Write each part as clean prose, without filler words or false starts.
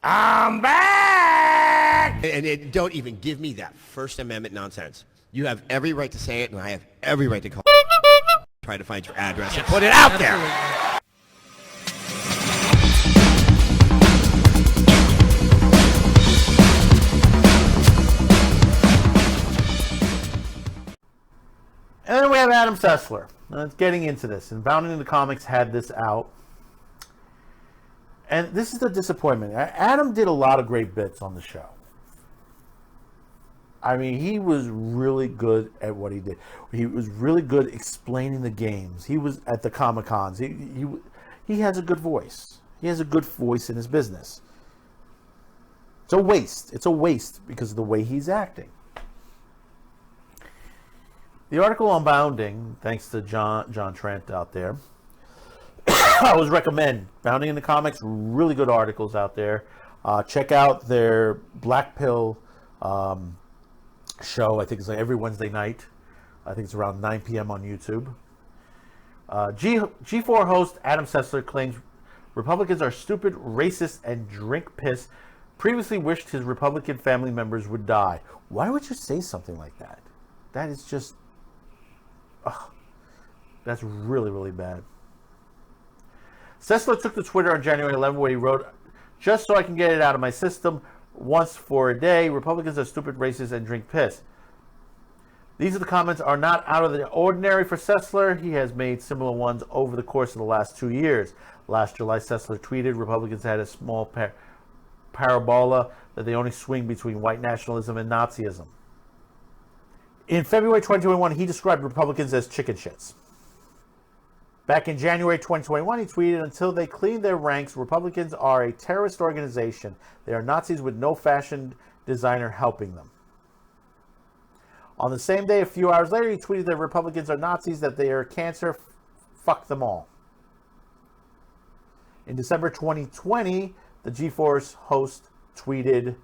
I'm back! And don't even give me that First Amendment nonsense. You have every right to say it, and I have every right to call try to find your address and put it out there. And then we have Adam Sessler. Let's getting into this. And Bounding the Comics had this out. And this is the disappointment. Adam did a lot of great bits on the show. I mean, he was really good at what he did. He was really good explaining the games. He was at the Comic-Cons. He has a good voice. He has a good voice in his business. It's a waste. It's a waste because of the way he's acting. The article on Bounding, thanks to John Trent out there, I always recommend Bounding in the Comics. Really good articles out there. Check out their Black Pill show. I think it's like every Wednesday night. I think it's around 9 p.m. on YouTube. G4 host Adam Sessler claims Republicans are stupid, racist, and drink piss. Previously wished his Republican family members would die. Why would you say something like that? That is just... that's really, really bad. Sessler took to Twitter on January 11 where he wrote, "Just so I can get it out of my system once for a day, Republicans are stupid, racist, and drink piss." These are the comments are not out of the ordinary for Sessler. He has made similar ones over the course of the last 2 years. Last July, Sessler tweeted, Republicans had a small parabola that they only swing between white nationalism and Nazism. In February 2021, he described Republicans as chicken shits. Back in January 2021, he tweeted, "Until they clean their ranks, Republicans are a terrorist organization. They are Nazis with no fashion designer helping them." On the same day, a few hours later, he tweeted that Republicans are Nazis, that they are cancer, fuck them all. In December 2020, the G4's host tweeted,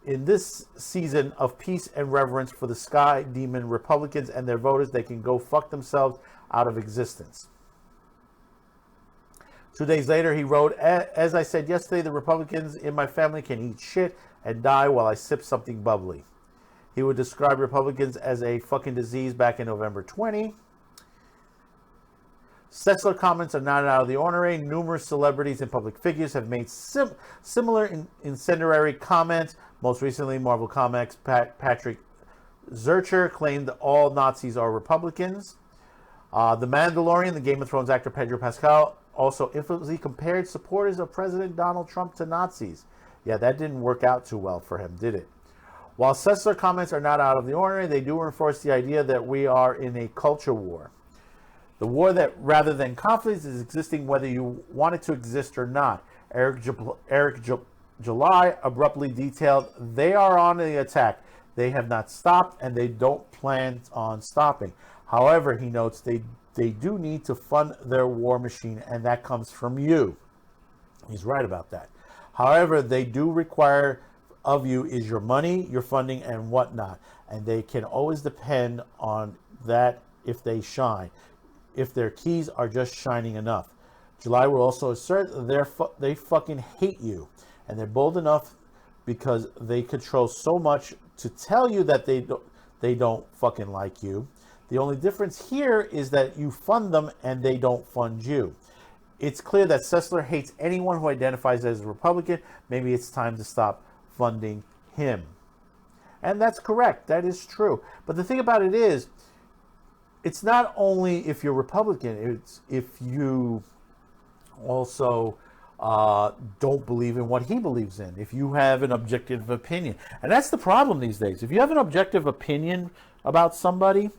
"In this season of peace and reverence for the sky demon Republicans and their voters, they can go fuck themselves out of existence." 2 days later, he wrote, "As I said yesterday, the Republicans in my family can eat shit and die while I sip something bubbly." He would describe Republicans as a fucking disease back in November 20. Sessler comments are not out of the ordinary. Numerous celebrities and public figures have made similar incendiary comments. Most recently, Marvel Comics' Patrick Zurcher claimed that all Nazis are Republicans. The Mandalorian, the Game of Thrones actor Pedro Pascal, also infamously compared supporters of President Donald Trump to Nazis. Yeah, that didn't work out too well for him, did it? While Sessler comments are not out of the ordinary, they do reinforce the idea that we are in a culture war. The war that, rather than conflict, is existing whether you want it to exist or not. Eric July abruptly detailed, "They are on the attack. They have not stopped, and they don't plan on stopping. However," he notes, they do need to fund their war machine, and that comes from you." He's right about that. "However, they do require of you is your money, your funding, and whatnot, and they can always depend on that if they shine, if their keys are just shining enough." July will also assert they fucking hate you, and they're bold enough because they control so much to tell you that they don't fucking like you. The only difference here is that you fund them and they don't fund you. It's clear that Sessler hates anyone who identifies as a Republican. Maybe it's time to stop funding him. And that's correct. That is true. But the thing about it is, it's not only if you're Republican, it's if you also don't believe in what he believes in, if you have an objective opinion. And that's the problem these days. If you have an objective opinion about somebody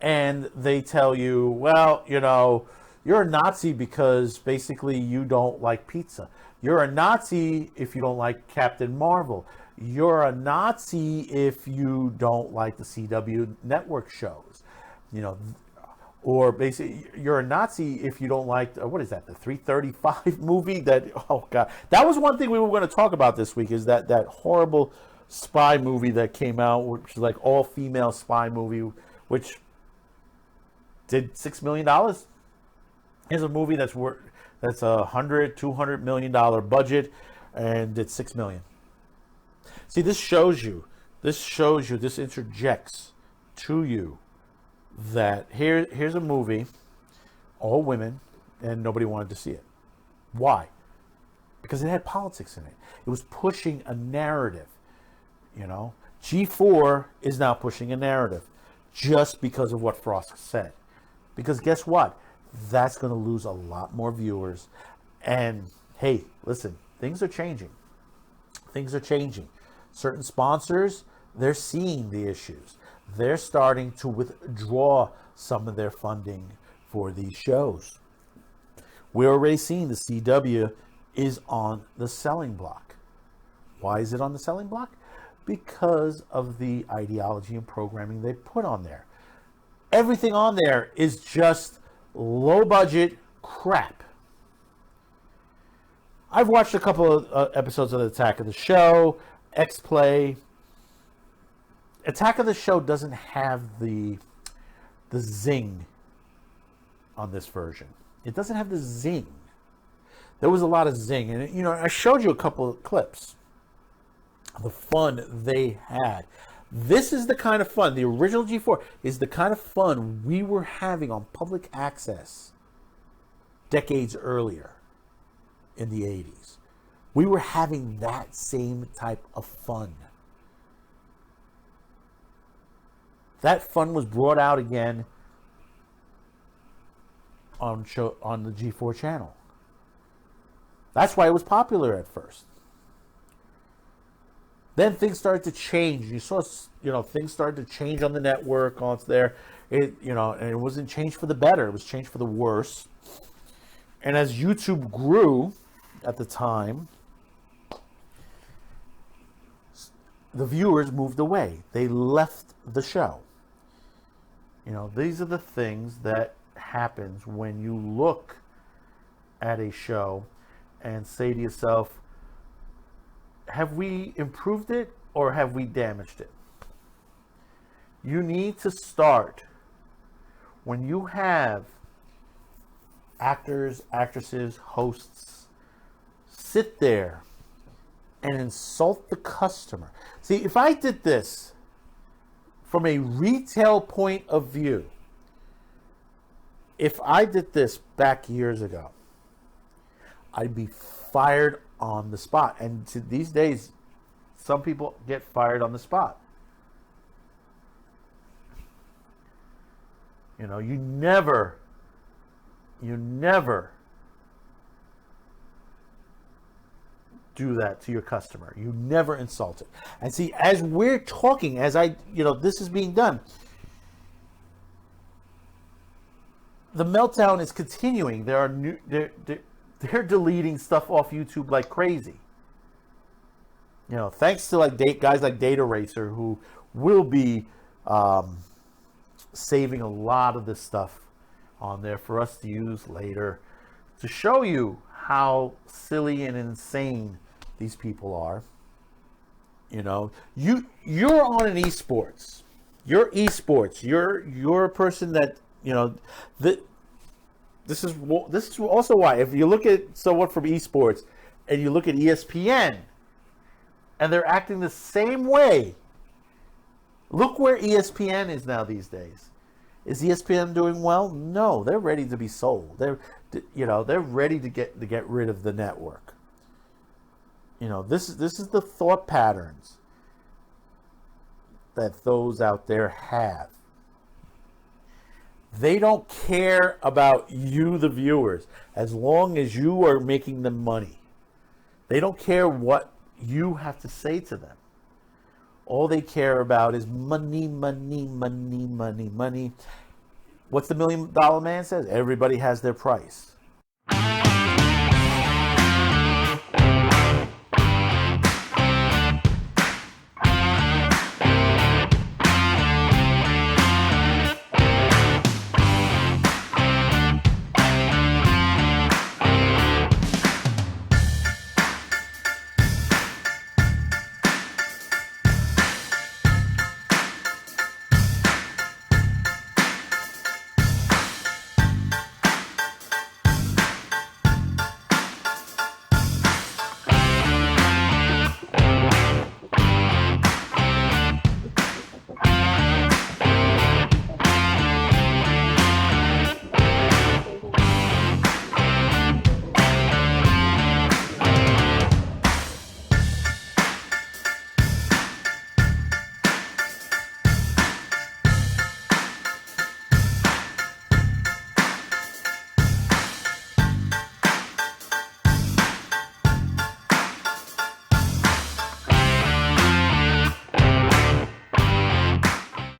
and they tell you, well, you know, you're a Nazi because basically you don't like pizza. You're a Nazi if you don't like Captain Marvel. You're a Nazi if you don't like the CW network shows. You know, or basically you're a Nazi if you don't like, what is that, the 335 movie? That, oh God. That was one thing we were going to talk about this week, is that horrible spy movie that came out, which is like all-female spy movie, which did $6 million. Here's a movie that's $100-200 million budget, and it's 6 million. See, this interjects to you that here's a movie, all women, and nobody wanted to see it. Why? Because it had politics in it. It was pushing a narrative. G4 is now pushing a narrative just because of what Frost said. Because guess what? That's going to lose a lot more viewers. And hey, listen, things are changing. Things are changing. Certain sponsors, they're seeing the issues. They're starting to withdraw some of their funding for these shows. We're already seeing the CW is on the selling block. Why is it on the selling block? Because of the ideology and programming they put on there. Everything on there is just low budget crap. I've watched a couple of episodes of Attack of the Show, Xplay. Attack of the Show doesn't have the zing on this version. It doesn't have the zing. There was a lot of zing. And, I showed you a couple of clips. The fun they had. This is the kind of fun, the original G4 is the kind of fun we were having on public access decades earlier in the 80s. We were having that same type of fun. That fun was brought out again on the G4 channel. That's why it was popular at first. Then things started to change. You saw, things started to change on the network once there. And it wasn't changed for the better. It was changed for the worse. And as YouTube grew at the time, the viewers moved away. They left the show. These are the things that happens when you look at a show and say to yourself, have we improved it or have we damaged it? You need to start when you have actors, actresses, hosts sit there and insult the customer. See, if I did this from a retail point of view, if I did this back years ago, I'd be fired on the spot. And these days, some people get fired on the spot. You never do that to your customer. You never insult it. And see, as we're talking, this is being done, the meltdown is continuing. There are they're deleting stuff off YouTube like crazy. Thanks to guys like Data Racer, who will be saving a lot of this stuff on there for us to use later to show you how silly and insane these people are. You're on an esports. You're esports. You're a person that This is also why, if you look at someone from esports and you look at ESPN and they're acting the same way, look where ESPN is now these days. Is ESPN doing well? No, they're ready to be sold. They're ready to get rid of the network. This is the thought patterns that those out there have. They don't care about you, the viewers, as long as you are making them money. They don't care what you have to say to them. All they care about is money, money, money, money, money. What's the $1 Million Man says? Everybody has their price.